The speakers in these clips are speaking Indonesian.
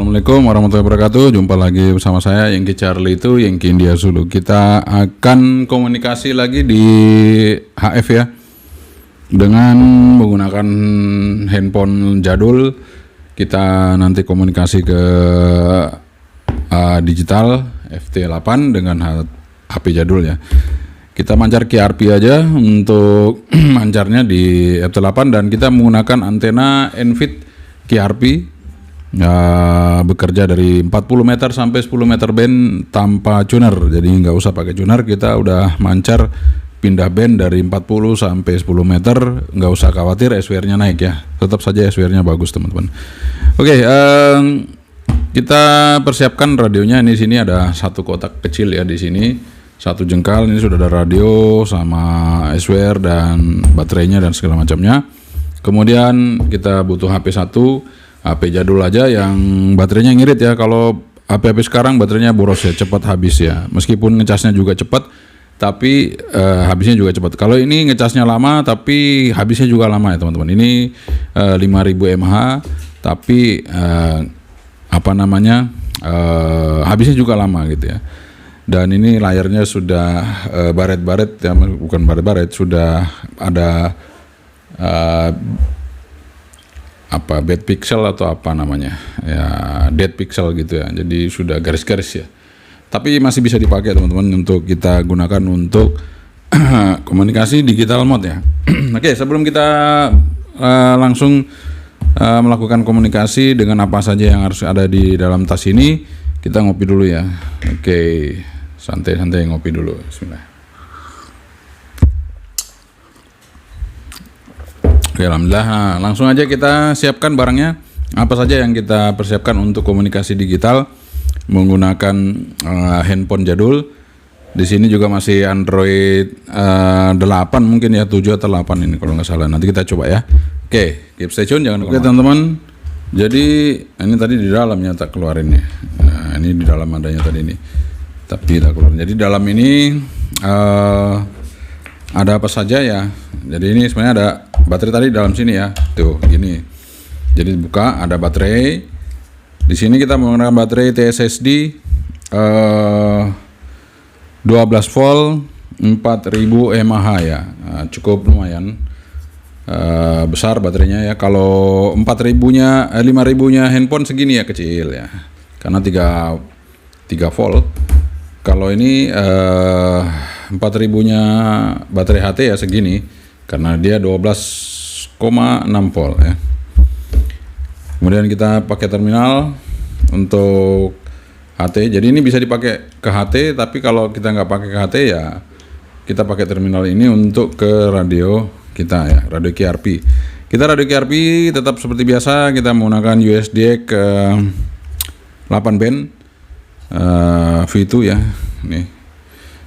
Assalamualaikum warahmatullahi wabarakatuh. Jumpa lagi bersama saya Yengki Charlie itu Yengki India Zulu. Kita akan komunikasi lagi di HF ya, dengan menggunakan handphone jadul. Kita nanti komunikasi ke digital FT8 dengan HP jadul ya. Kita mancar QRP aja untuk mancarnya di FT8 dan kita menggunakan antena Enfit QRP. Bekerja dari 40 meter sampai 10 meter band tanpa tuner, jadi nggak usah pakai tuner, kita udah mancar pindah band dari 40 sampai 10 meter, nggak usah khawatir SWR-nya naik ya, tetap saja SWR-nya bagus teman-teman. Oke, kita persiapkan radionya. Ini sini ada satu kotak kecil ya, di sini satu jengkal, ini sudah ada radio sama SWR dan baterainya dan segala macamnya. Kemudian kita butuh HP satu, HP jadul aja yang baterainya ngirit ya. Kalau HP sekarang baterainya boros ya, cepat habis ya. Meskipun ngecasnya juga cepat, tapi habisnya juga cepat. Kalau ini ngecasnya lama, tapi habisnya juga lama ya teman-teman. Ini 5000 mAh, tapi habisnya juga lama gitu ya. Dan ini layarnya sudah baret-baret ya, bukan baret-baret, sudah ada bad pixel atau apa namanya ya, dead pixel gitu ya, jadi sudah garis-garis ya, tapi masih bisa dipakai teman-teman untuk kita gunakan untuk komunikasi digital mode ya. Oke, sebelum kita langsung melakukan komunikasi dengan apa saja yang harus ada di dalam tas ini, kita ngopi dulu ya. Oke, santai-santai ngopi dulu. Bismillah. Oke, alhamdulillah. Nah, langsung aja kita siapkan barangnya. Apa saja yang kita persiapkan untuk komunikasi digital menggunakan handphone jadul. Di sini juga masih Android 8 mungkin ya, 7 atau 8 ini kalau nggak salah. Nanti kita coba ya. Oke, keep stay tune, jangan lupa. Oke teman-teman. Jadi ini tadi di dalamnya tak keluarin ya. Nah, ini di dalam adanya tadi ini. Tapi tak keluarin. Jadi dalam ini ada apa saja ya. Jadi ini sebenarnya ada baterai tadi dalam sini ya, tuh gini. Jadi buka, ada baterai. Di sini kita menggunakan baterai TSSD 12 volt 4000 mAh ya. Nah, cukup lumayan besar baterainya ya. Kalau 5000-nya 5000-nya handphone segini ya, kecil ya. Karena 3 volt. Kalau ini 4000-nya baterai HT ya segini. Karena dia 12,6 volt ya. Kemudian kita pakai terminal untuk HT. Jadi ini bisa dipakai ke HT, tapi kalau kita nggak pakai ke HT ya kita pakai terminal ini untuk ke radio kita ya, radio QRP. Kita radio QRP tetap seperti biasa, kita menggunakan USDX ke 8 band V2 ya. Nih.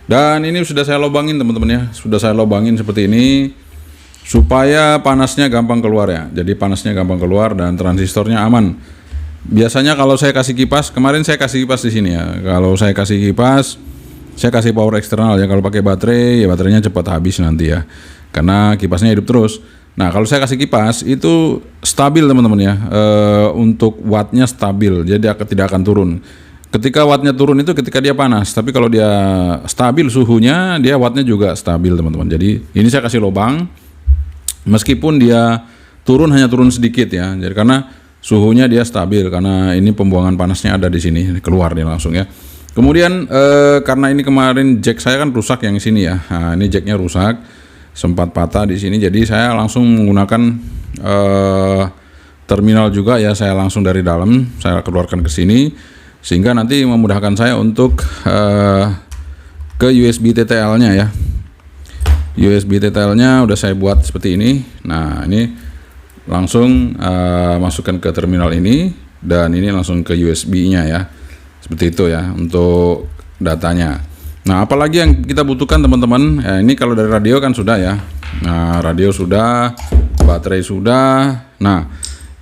Dan ini sudah saya lubangin teman-teman ya, sudah saya lubangin seperti ini supaya panasnya gampang keluar ya. Jadi panasnya gampang keluar dan transistornya aman. Biasanya kalau saya kasih kipas, kemarin saya kasih kipas di sini ya. Kalau saya kasih kipas, saya kasih power eksternal ya. Kalau pakai baterai, ya baterainya cepat habis nanti ya. Karena kipasnya hidup terus. Nah, kalau saya kasih kipas itu stabil teman-teman ya. Untuk wattnya stabil, jadi tidak akan turun. Ketika wattnya turun itu ketika dia panas, tapi kalau dia stabil suhunya, dia wattnya juga stabil teman-teman. Jadi ini saya kasih lubang. Meskipun dia turun, hanya turun sedikit ya. Jadi karena suhunya dia stabil, karena ini pembuangan panasnya ada di sini, keluar dia langsung ya. Kemudian karena ini kemarin jack saya kan rusak yang sini ya. Nah, ini jacknya rusak, sempat patah di sini. Jadi saya langsung menggunakan terminal juga ya. Saya langsung dari dalam saya keluarkan ke sini, sehingga nanti memudahkan saya untuk ke USB TTL-nya ya. USB TTL-nya udah saya buat seperti ini. Nah, ini langsung masukkan ke terminal ini, dan ini langsung ke USB-nya ya. Seperti itu ya untuk datanya. Nah, apalagi yang kita butuhkan teman-teman? Ya, ini kalau dari radio kan sudah ya. Nah, radio sudah, baterai sudah. Nah,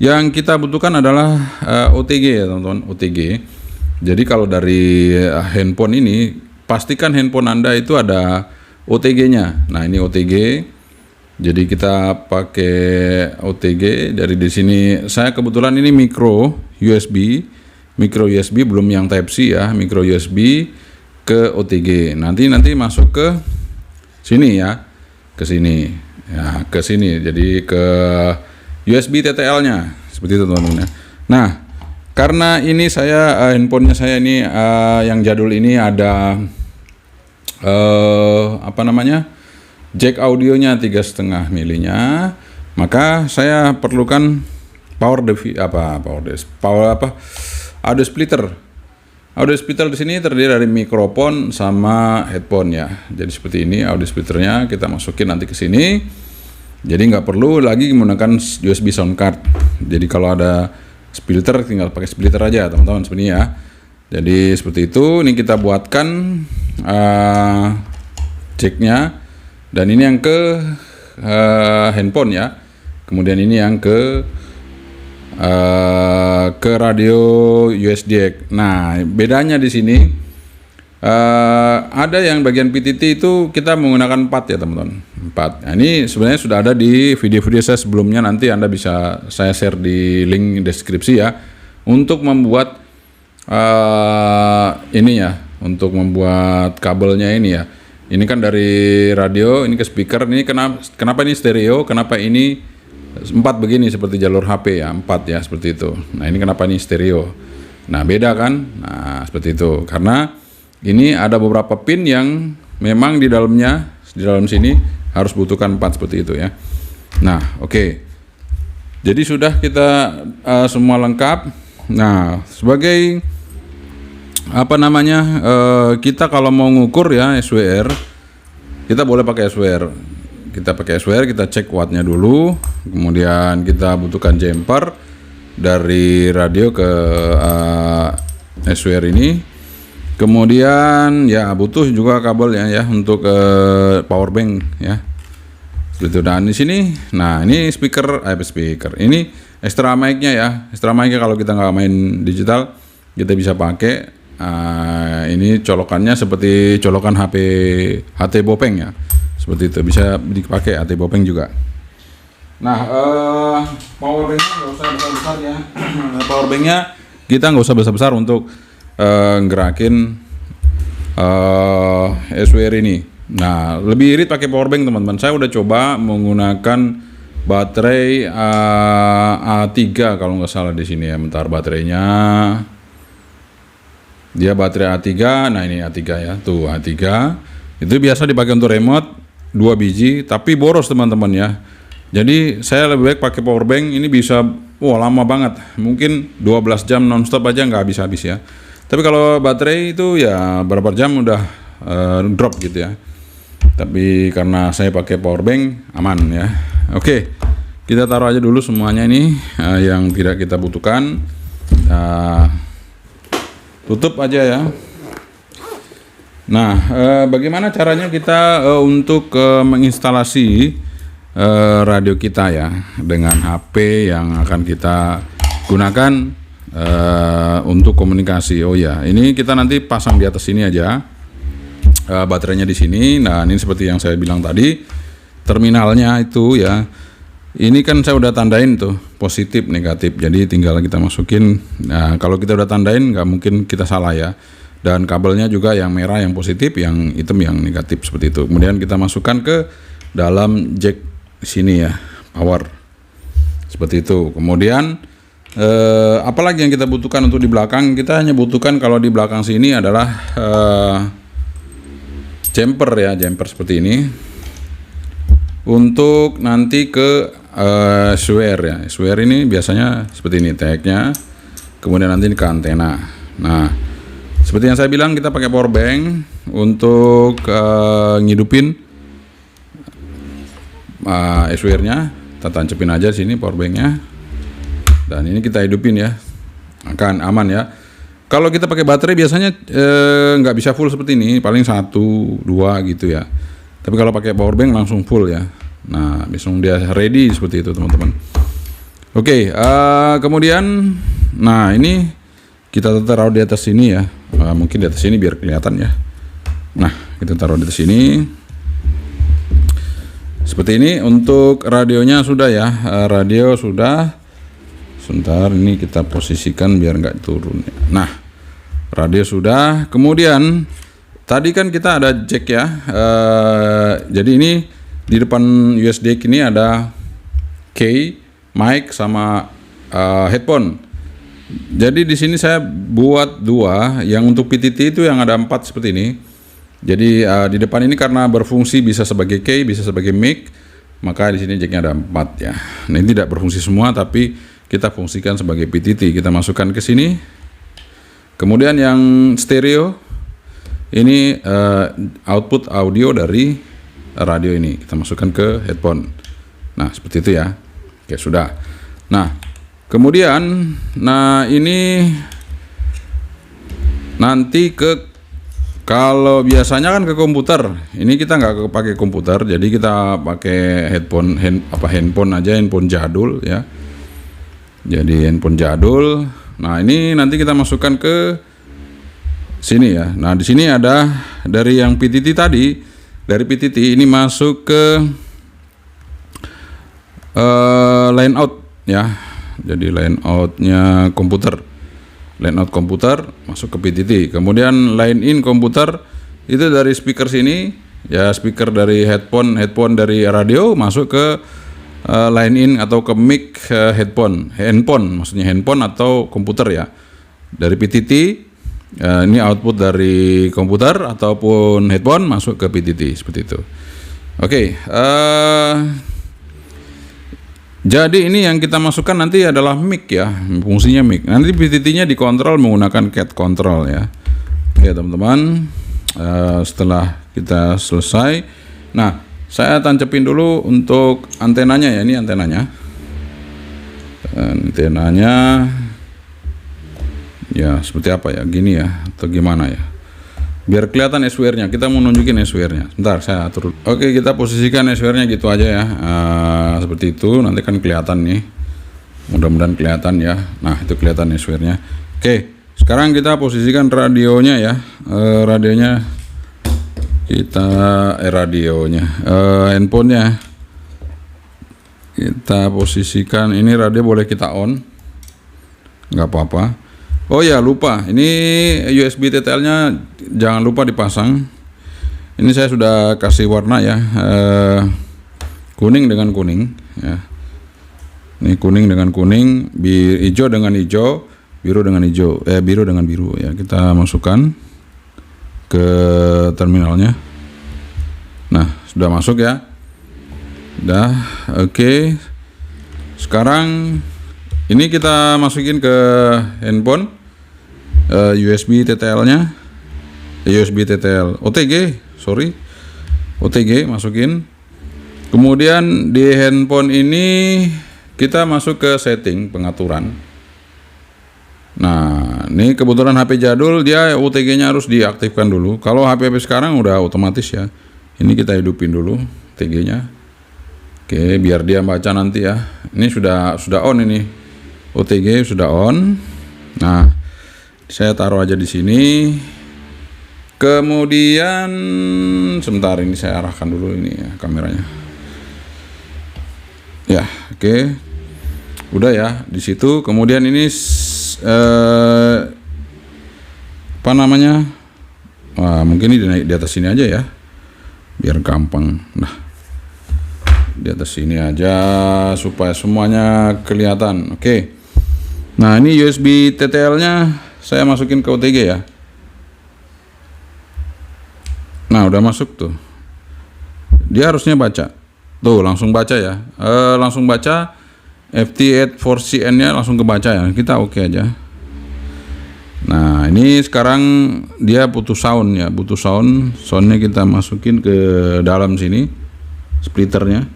yang kita butuhkan adalah OTG ya teman-teman, OTG. Jadi kalau dari handphone ini, pastikan handphone Anda itu ada OTG-nya. Nah, ini OTG. Jadi kita pakai OTG dari di sini. Saya kebetulan ini micro USB micro USB, belum yang Type C ya, micro USB ke OTG. Nanti masuk ke sini ya, ke sini ya, ke sini. Jadi ke USB TTL-nya seperti itu teman-teman ya. Nah, karena ini saya handphonenya saya ini yang jadul ini ada jack audionya 3,5 milinya, maka saya perlukan audio splitter. Audio splitter di sini terdiri dari mikrofon sama headphone ya. Jadi seperti ini audio splitternya kita masukin nanti ke sini. Jadi nggak perlu lagi menggunakan USB sound card. Jadi kalau ada splitter tinggal pakai splitter aja teman-teman seperti ini ya. Jadi seperti itu. Ini kita buatkan jacknya, dan ini yang ke handphone ya. Kemudian ini yang ke radio USDX. Nah, bedanya di sini ada yang bagian PTT itu kita menggunakan 4 ya teman-teman. 4. Nah, ini sebenarnya sudah ada di video-video saya sebelumnya, nanti Anda bisa saya share di link deskripsi ya. Untuk membuat ini ya, untuk membuat kabelnya ini ya. Ini kan dari radio ini ke speaker. Ini kenapa ini stereo? Kenapa ini 4 begini seperti jalur HP ya, 4 ya seperti itu. Nah, ini kenapa ini stereo? Nah, beda kan? Nah, seperti itu. Karena ini ada beberapa pin yang memang di dalam sini harus butuhkan 4 seperti itu ya. Nah, oke. Jadi sudah kita semua lengkap. Nah, sebagai kita kalau mau ngukur ya SWR, kita boleh pakai SWR. Kita pakai SWR, kita cek wattnya dulu, kemudian kita butuhkan jumper dari radio ke SWR ini. Kemudian ya butuh juga kabelnya ya untuk power bank ya. Seperti itu. Dan di sini, nah ini speaker. Ini extra mic-nya ya. Extra mic-nya kalau kita nggak main digital, kita bisa pakai. Ini colokannya seperti colokan HT Bopeng ya. Seperti itu, bisa dipakai HT Bopeng juga. Nah, power banknya nggak usah besar-besar ya. Power banknya kita nggak usah besar-besar untuk gerakin SWR ini. Nah, lebih irit pakai power bank teman-teman. Saya udah coba menggunakan baterai A3 kalau nggak salah di sini ya. Bentar, baterainya dia baterai A3. Nah, ini A3 ya, tuh A3 itu biasa dipakai untuk remote 2 biji, tapi boros teman-teman ya. Jadi saya lebih baik pakai power bank. Ini bisa lama banget, mungkin 12 jam nonstop aja nggak habis-habis ya. Tapi kalau baterai itu ya berapa jam udah drop gitu ya. Tapi karena saya pakai power bank, aman ya. Oke, kita taruh aja dulu semuanya ini yang tidak kita butuhkan. Tutup aja ya. Nah, bagaimana caranya kita untuk menginstalasi radio kita ya dengan HP yang akan kita gunakan untuk komunikasi. Oh ya, ini kita nanti pasang di atas sini aja baterainya di sini. Nah, ini seperti yang saya bilang tadi, terminalnya itu ya. Ini kan saya udah tandain tuh positif negatif, jadi tinggal kita masukin. Nah, kalau kita udah tandain nggak mungkin kita salah ya. Dan kabelnya juga yang merah yang positif, yang hitam yang negatif seperti itu. Kemudian kita masukkan ke dalam jack sini ya, power seperti itu. Kemudian apalagi yang kita butuhkan untuk di belakang? Kita hanya butuhkan kalau di belakang sini adalah jumper ya, jumper seperti ini untuk nanti ke SWR ya. SWR ini biasanya seperti ini tagnya, kemudian nanti ke antena. Nah, seperti yang saya bilang, kita pakai power bank untuk ngidupin SWR-nya. Kita tancepin aja sini power bank-nya, dan ini kita hidupin ya, akan aman ya. Kalau kita pakai baterai biasanya nggak bisa full seperti ini, paling 1, 2 gitu ya. Tapi kalau pakai power bank langsung full ya. Nah, langsung dia ready seperti itu teman-teman. Oke, kemudian, nah ini kita taruh di atas sini ya. Mungkin di atas sini biar kelihatan ya. Nah, kita taruh di atas sini. Seperti ini. Untuk radionya sudah ya. Radio sudah. Sebentar, ini kita posisikan biar nggak turun. Nah, radio sudah. Kemudian tadi kan kita ada jack ya. Jadi ini di depan USB ini ada key, mic sama headphone. Jadi di sini saya buat dua. Yang untuk PTT itu yang ada 4 seperti ini. Jadi di depan ini karena berfungsi bisa sebagai key, bisa sebagai mic, maka di sini jacknya ada 4 ya. Nah, ini tidak berfungsi semua, tapi kita fungsikan sebagai PTT. Kita masukkan ke sini. Kemudian yang stereo ini output audio dari radio ini kita masukkan ke headphone. Nah, seperti itu ya. Oke, sudah. Nah, kemudian ini nanti kalau biasanya kan ke komputer. Ini kita nggak pakai komputer, jadi kita pakai handphone aja, handphone jadul ya. Jadi handphone jadul. Nah, ini nanti kita masukkan ke sini ya. Nah, di sini ada dari yang PTT tadi, dari PTT ini masuk ke line out ya. Jadi line outnya komputer, line out komputer masuk ke PTT. Kemudian line in komputer itu dari speaker sini ya, speaker dari headphone dari radio masuk ke line in atau ke mic handphone maksudnya handphone atau komputer ya. Dari PTT ini output dari komputer ataupun headphone masuk ke PTT seperti itu. Oke, jadi ini yang kita masukkan nanti adalah mic ya, fungsinya mic. Nanti PTT-nya dikontrol menggunakan cat control ya. Oke teman-teman, setelah kita selesai, nah saya tancepin dulu untuk antenanya ya. Ini antenanya ya seperti apa ya, gini ya atau gimana ya, biar kelihatan SWR-nya. Kita mau nunjukin SWR-nya. Bentar, saya atur. Oke, kita posisikan SWR-nya gitu aja ya, seperti itu. Nanti kan kelihatan nih, mudah-mudahan kelihatan ya. Nah, itu kelihatan SWR-nya. Oke, sekarang kita posisikan radionya ya. Handphonenya kita posisikan. Ini radio boleh kita on, nggak apa-apa. Oh ya, lupa, ini USB TTL-nya jangan lupa dipasang. Ini saya sudah kasih warna ya, kuning dengan kuning ya. Ini kuning dengan kuning, hijau dengan hijau, biru dengan hijau, biru dengan biru ya. Kita masukkan ke terminalnya. Nah, sudah masuk ya. Udah, oke. Sekarang ini kita masukin ke handphone USB TTL-nya. USB TTL OTG masukin. Kemudian di handphone ini kita masuk ke setting pengaturan. Nah, ini kebetulan HP jadul, dia OTG-nya harus diaktifkan dulu. Kalau HP sekarang udah otomatis ya. Ini kita hidupin dulu OTG-nya. Oke, biar dia baca nanti ya. Ini sudah on ini. OTG sudah on. Nah, saya taruh aja di sini. Kemudian sebentar, ini saya arahkan dulu ini ya kameranya. Ya, oke. Udah ya di situ. Kemudian ini apa namanya? Wah, mungkin ini di atas sini aja ya. Biar gampang. Nah, di atas sini aja supaya semuanya kelihatan. Oke. Nah, ini USB TTL-nya saya masukin ke OTG ya. Nah, udah masuk tuh. Dia harusnya baca. Tuh, langsung baca ya. Langsung baca. FT84CN-nya langsung kebaca ya. Kita oke aja. Nah, ini sekarang dia butuh sound ya, butuh sound. Soundnya kita masukin ke dalam sini, splitternya.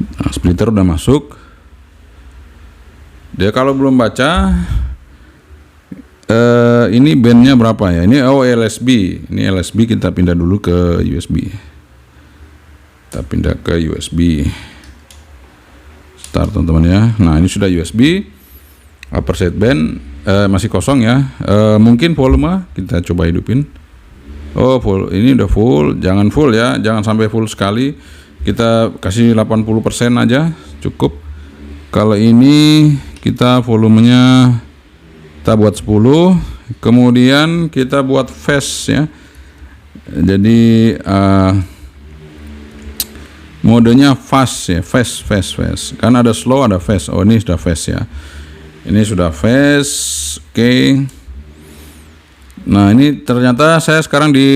Nah, splitter udah masuk. Dia kalau belum baca, ini bandnya berapa ya? Ini LSB. Ini LSB, kita pindah dulu ke USB. Kita pindah ke USB. Start teman-teman ya. Nah, ini sudah USB. Upper sideband masih kosong ya. Mungkin volume kita coba hidupin. Oh, full. Ini udah full. Jangan full ya, jangan sampai full sekali. Kita kasih 80% aja cukup. Kalau ini kita volumenya kita buat 10, kemudian kita buat fast ya. Jadi modenya fast ya, fast. Kan ada slow, ada fast. Oh, ini sudah fast ya. Ini sudah fast. Oke. Nah, ini ternyata saya sekarang di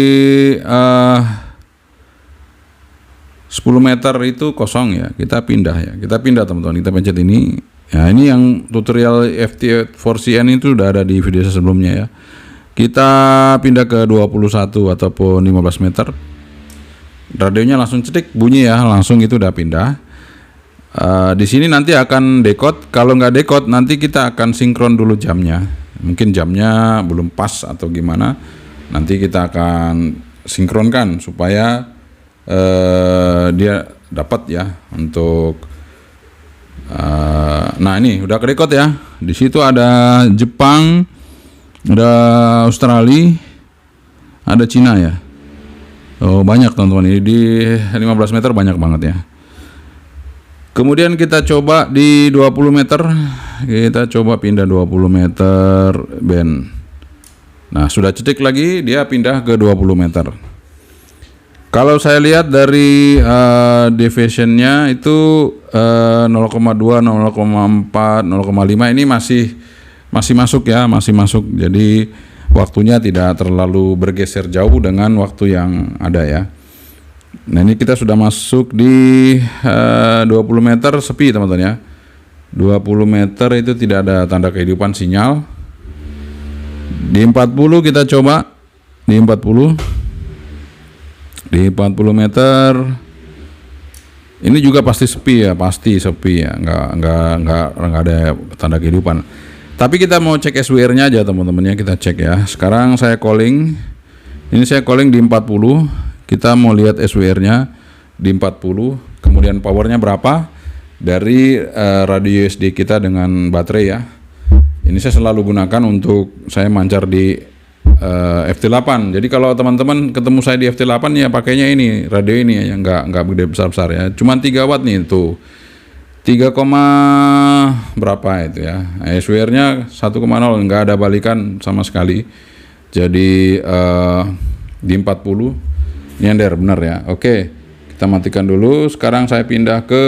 10 meter itu kosong ya. Kita pindah ya. Kita pindah teman-teman. Kita pencet ini. Ya, ini yang tutorial FT4CN itu sudah ada di video sebelumnya ya. Kita pindah ke 21 ataupun 15 meter. Radionya langsung cetik bunyi ya, langsung itu udah pindah. Di sini nanti akan decode. Kalau nggak decode nanti kita akan sinkron dulu jamnya. Mungkin jamnya belum pas atau gimana. Nanti kita akan sinkronkan supaya dia dapat ya untuk. Nah, ini udah ke decode ya. Di situ ada Jepang, ada Australia, ada Cina ya. Oh, banyak teman-teman, ini di 15 meter banyak banget ya. Kemudian kita coba di 20 meter. Kita coba pindah 20 meter band. Nah, sudah cetik lagi dia pindah ke 20 meter. Kalau saya lihat dari deviationnya itu 0,2, 0,4, 0,5 ini masih masuk ya, masih masuk. Jadi waktunya tidak terlalu bergeser jauh dengan waktu yang ada ya. Nah, ini kita sudah masuk di 20 meter sepi teman-teman ya. 20 meter itu tidak ada tanda kehidupan sinyal. Di 40 kita coba. Di 40 meter ini juga pasti sepi ya, pasti sepi ya, nggak ada tanda kehidupan. Tapi kita mau cek SWR-nya aja teman-teman ya, kita cek ya. Sekarang saya calling, ini saya calling di 40, kita mau lihat SWR-nya di 40, kemudian powernya berapa dari radio USB kita dengan baterai ya. Ini saya selalu gunakan untuk saya mancar di FT8. Jadi kalau teman-teman ketemu saya di FT8 ya pakainya ini radio ini ya, yang nggak gede besar ya, cuman 3 watt nih tuh, 3, berapa itu ya. SWR-nya 1,0, nggak ada balikan sama sekali. Jadi di 40 nyender bener ya. Oke, kita matikan dulu. Sekarang saya pindah ke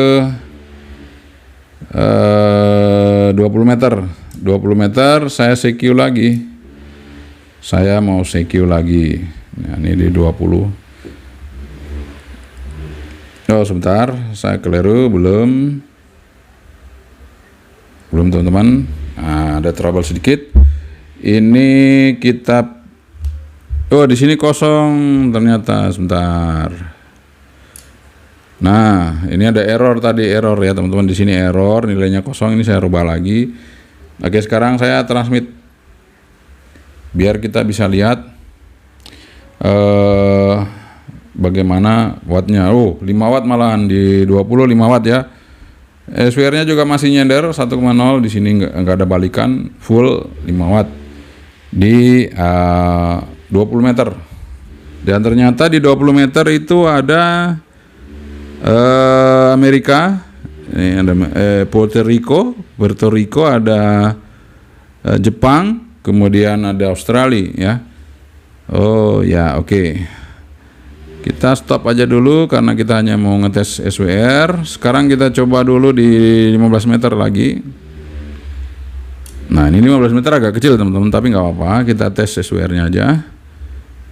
20 meter. 20 meter saya CQ lagi. Saya mau CQ lagi. Nah, ini di 20. Oh, sebentar, saya keliru, belum teman-teman. Nah, ada trouble sedikit. Ini kita, oh di sini kosong ternyata, sebentar. Nah, ini ada error tadi, error ya teman-teman. Di sini error, nilainya kosong. Ini saya rubah lagi. Oke, sekarang saya transmit biar kita bisa lihat bagaimana wattnya. Oh, 5 watt malahan di 20, 5 watt ya. SWR-nya juga masih nyender 1,0, di sini enggak ada balikan, full 5 watt di 20 meter. Dan ternyata di 20 meter itu ada Amerika, ini ada Puerto Rico, ada Jepang, kemudian ada Australia ya. Oh ya, oke. Kita stop aja dulu karena kita hanya mau ngetes SWR. Sekarang kita coba dulu di 15 meter lagi. Nah, ini 15 meter agak kecil teman-teman, tapi nggak apa-apa. Kita tes SWR-nya aja.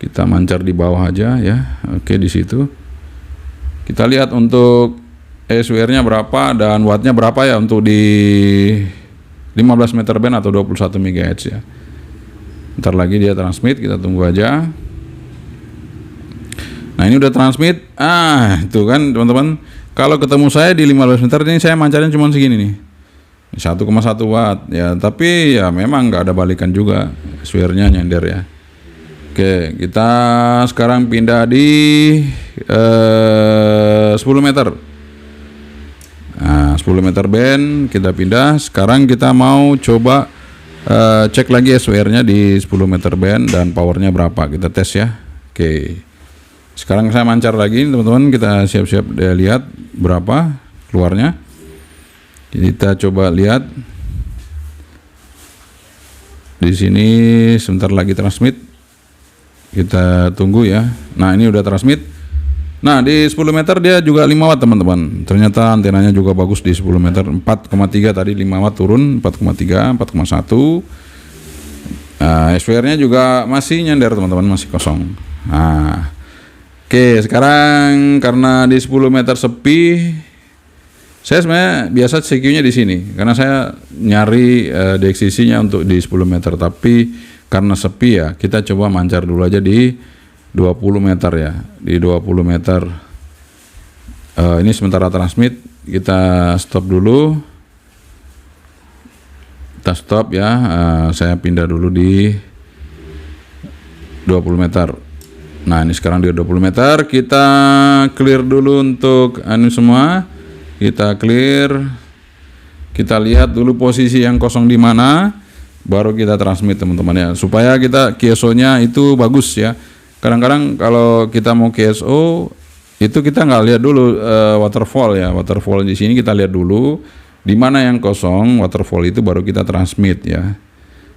Kita mancar di bawah aja ya. Oke, di situ. Kita lihat untuk SWR-nya berapa dan wattnya berapa ya untuk di 15 meter band atau 21 MHz ya. Ntar lagi dia transmit, kita tunggu aja. Nah, ini udah transmit. Itu kan teman-teman, kalau ketemu saya di 15 meter ini saya mancarnya cuma segini nih, 1,1 watt ya. Tapi ya memang nggak ada balikan juga, SWR-nya nyender ya. Oke, kita sekarang pindah di 10 meter. Nah, 10 meter band kita pindah. Sekarang kita mau coba cek lagi SWR-nya di 10 meter band dan powernya berapa, kita tes ya. Oke, sekarang saya mancar lagi teman-teman, kita siap-siap lihat berapa keluarnya. Kita coba lihat di sini, sebentar lagi transmit. Kita tunggu ya. Nah, ini udah transmit. Nah, di 10 meter dia juga 5 watt teman-teman. Ternyata antenanya juga bagus di 10 meter. 4,3 tadi 5 watt turun 4,3, 4,1. Nah, SVR-nya juga masih nyender teman-teman, masih kosong. Nah, oke, sekarang karena di 10 meter sepi, saya sebenarnya biasa CQ-nya di sini karena saya nyari DXCC-nya untuk di 10 meter, tapi karena sepi ya, kita coba mancar dulu aja di 20 meter ya. Di 20 meter ini sementara transmit, kita stop dulu. Kita stop ya. Saya pindah dulu di 20 meter. Nah, ini sekarang di 20 meter, kita clear dulu untuk anu semua. Kita clear. Kita lihat dulu posisi yang kosong di mana, baru kita transmit teman-teman ya, supaya kita QSO-nya itu bagus ya. Kadang-kadang kalau kita mau QSO itu kita nggak lihat dulu waterfall ya. Waterfall di sini kita lihat dulu di mana yang kosong, waterfall itu baru kita transmit ya.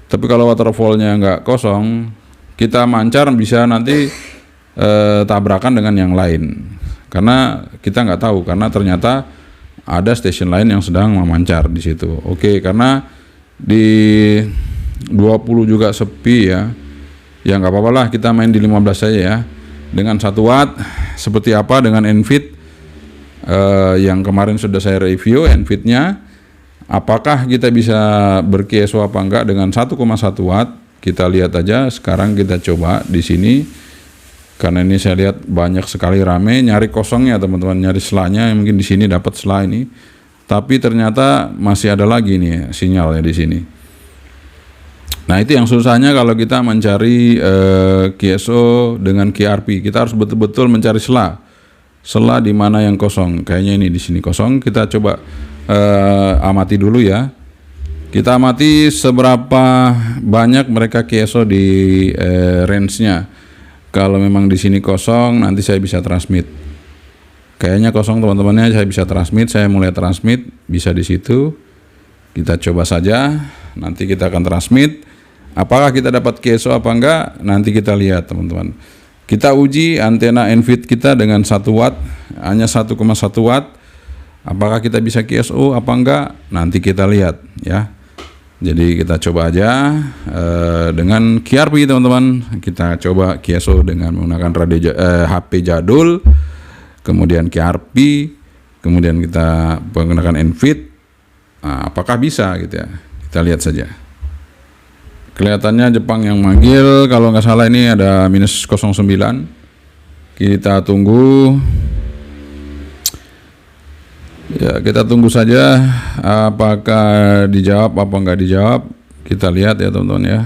Tapi kalau waterfallnya nggak kosong, kita mancar bisa nanti tabrakan dengan yang lain. Karena kita nggak tahu, karena ternyata ada stasiun lain yang sedang memancar di situ. Oke, karena di 20 juga sepi ya. Ya nggak apa-apa lah, kita main di 15 saja ya. Dengan 1 watt seperti apa dengan Enfit yang kemarin sudah saya review Enfitnya. Apakah kita bisa ber-QSO apa enggak dengan 1,1 watt? Kita lihat aja. Sekarang kita coba di sini. Karena ini saya lihat banyak sekali rame nyari kosongnya teman-teman, nyari selanya. Mungkin di sini dapat sela ini. Tapi ternyata masih ada lagi nih sinyalnya di sini. Nah, itu yang susahnya kalau kita mencari QSO dengan QRP. Kita harus betul-betul mencari sela di mana yang kosong. Kayaknya ini di sini kosong. Kita coba amati dulu ya. Kita amati seberapa banyak mereka QSO di range-nya. Kalau memang di sini kosong, nanti saya bisa transmit. Kayaknya kosong teman-temannya, saya bisa transmit. Saya mulai transmit, bisa di situ. Kita coba saja. Nanti kita akan transmit. Apakah kita dapat QSO apa enggak? Nanti kita lihat teman-teman. Kita uji antena Enfit kita dengan 1 watt, hanya 1,1 watt. Apakah kita bisa QSO apa enggak? Nanti kita lihat ya. Jadi kita coba aja dengan QRP teman-teman. Kita coba QSO dengan menggunakan radio HP jadul, kemudian QRP, kemudian kita menggunakan Enfit. Nah, apakah bisa gitu ya? Kita lihat saja. Kelihatannya Jepang yang manggil, kalau nggak salah ini ada -09. Kita tunggu. Ya, kita tunggu saja apakah dijawab apa nggak dijawab. Kita lihat ya teman-teman ya.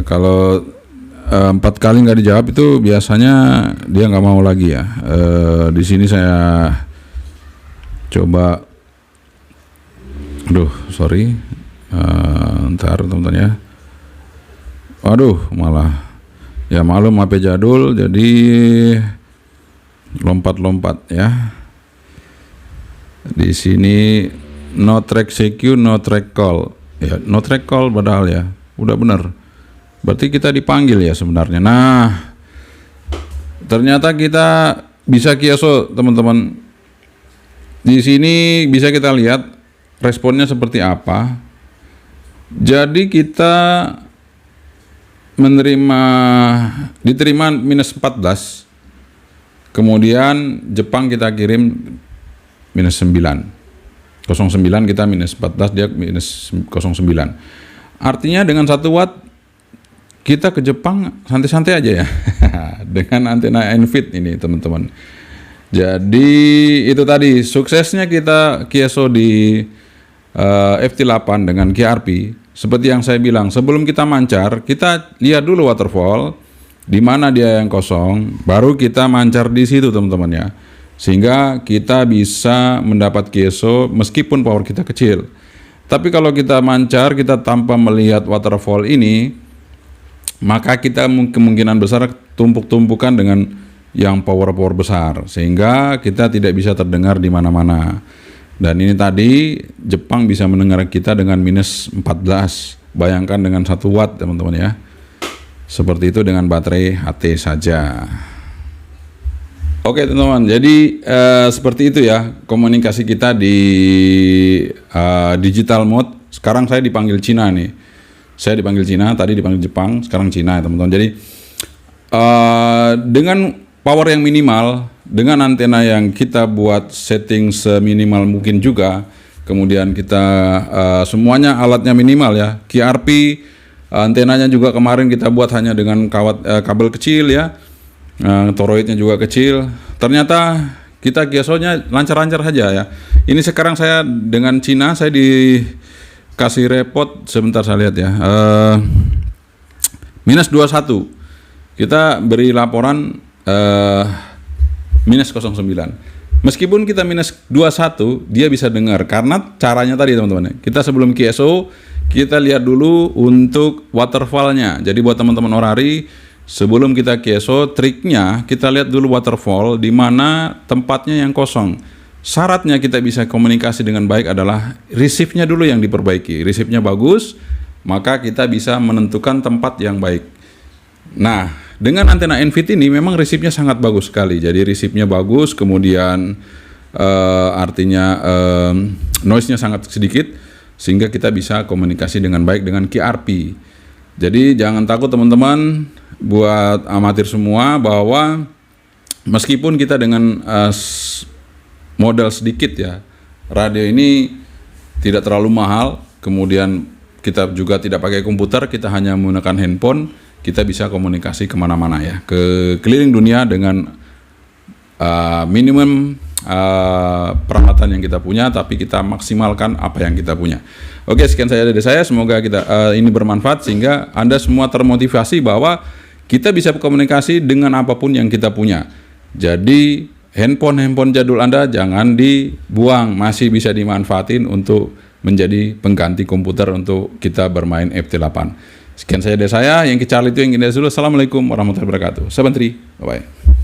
Kalau 4 kali nggak dijawab itu biasanya dia nggak mau lagi ya. Di sini saya coba. Aduh, sorry. Ntar teman-teman ya. Waduh, malah ya malum HP jadul jadi lompat-lompat ya. Di sini no track CQ, no track call. Ya, no track call padahal ya. Udah benar. Berarti kita dipanggil ya sebenarnya. Nah, ternyata kita bisa QSO teman-teman. Di sini bisa kita lihat responnya seperti apa. Jadi kita diterima -14. Kemudian Jepang kita kirim -9. 09 kita -14, dia -09. Artinya dengan 1 watt kita ke Jepang santai-santai aja ya. Dengan antena Enfit ini teman-teman. Jadi itu tadi suksesnya kita QSO di FT8 dengan QRP. Seperti yang saya bilang, sebelum kita mancar, kita lihat dulu waterfall, di mana dia yang kosong, baru kita mancar di situ teman-teman ya. Sehingga kita bisa mendapat QSO meskipun power kita kecil. Tapi kalau kita mancar, kita tanpa melihat waterfall ini, maka kita kemungkinan besar tumpuk-tumpukan dengan yang power besar, sehingga kita tidak bisa terdengar di mana-mana. Dan ini tadi Jepang bisa mendengar kita dengan minus 14. Bayangkan dengan 1 watt teman-teman ya. Seperti itu dengan baterai HT saja. Oke teman-teman, jadi seperti itu ya komunikasi kita di digital mode. Sekarang saya dipanggil Cina nih. Saya dipanggil Cina, tadi dipanggil Jepang, sekarang Cina ya teman-teman. Jadi dengan power yang minimal, dengan antena yang kita buat setting seminimal mungkin juga, kemudian kita semuanya alatnya minimal ya. QRP antenanya juga kemarin kita buat hanya dengan kabel kecil ya. Toroidnya juga kecil. Ternyata kita GSO-nya lancar-lancar saja ya. Ini sekarang saya dengan Cina saya dikasih repot, sebentar saya lihat ya. Minus 21. Kita beri laporan minus 09. Meskipun kita minus 21, dia bisa dengar karena caranya tadi teman-teman. Kita sebelum QSO kita lihat dulu untuk waterfall-nya. Jadi buat teman-teman orari, sebelum kita QSO, triknya kita lihat dulu waterfall di mana tempatnya yang kosong. Syaratnya kita bisa komunikasi dengan baik adalah receive-nya dulu yang diperbaiki. Receive-nya bagus, maka kita bisa menentukan tempat yang baik. Nah, dengan antena NVT ini memang receive-nya sangat bagus sekali. Jadi receive-nya bagus, kemudian artinya noise-nya sangat sedikit, sehingga kita bisa komunikasi dengan baik dengan QRP. Jadi jangan takut teman-teman, buat amatir semua, bahwa meskipun kita dengan modal sedikit ya, radio ini tidak terlalu mahal, kemudian kita juga tidak pakai komputer, kita hanya menggunakan handphone, kita bisa komunikasi kemana-mana ya, ke keliling dunia dengan minimum peralatan yang kita punya, tapi kita maksimalkan apa yang kita punya. Oke, sekian saja dari saya, semoga ini bermanfaat sehingga Anda semua termotivasi bahwa kita bisa berkomunikasi dengan apapun yang kita punya. Jadi handphone jadul Anda jangan dibuang, masih bisa dimanfaatin untuk menjadi pengganti komputer untuk kita bermain FT8. Sekian saja dari saya, yang kecil itu yang indah dulu. Assalamualaikum warahmatullahi wabarakatuh. Sabantri, bye-bye.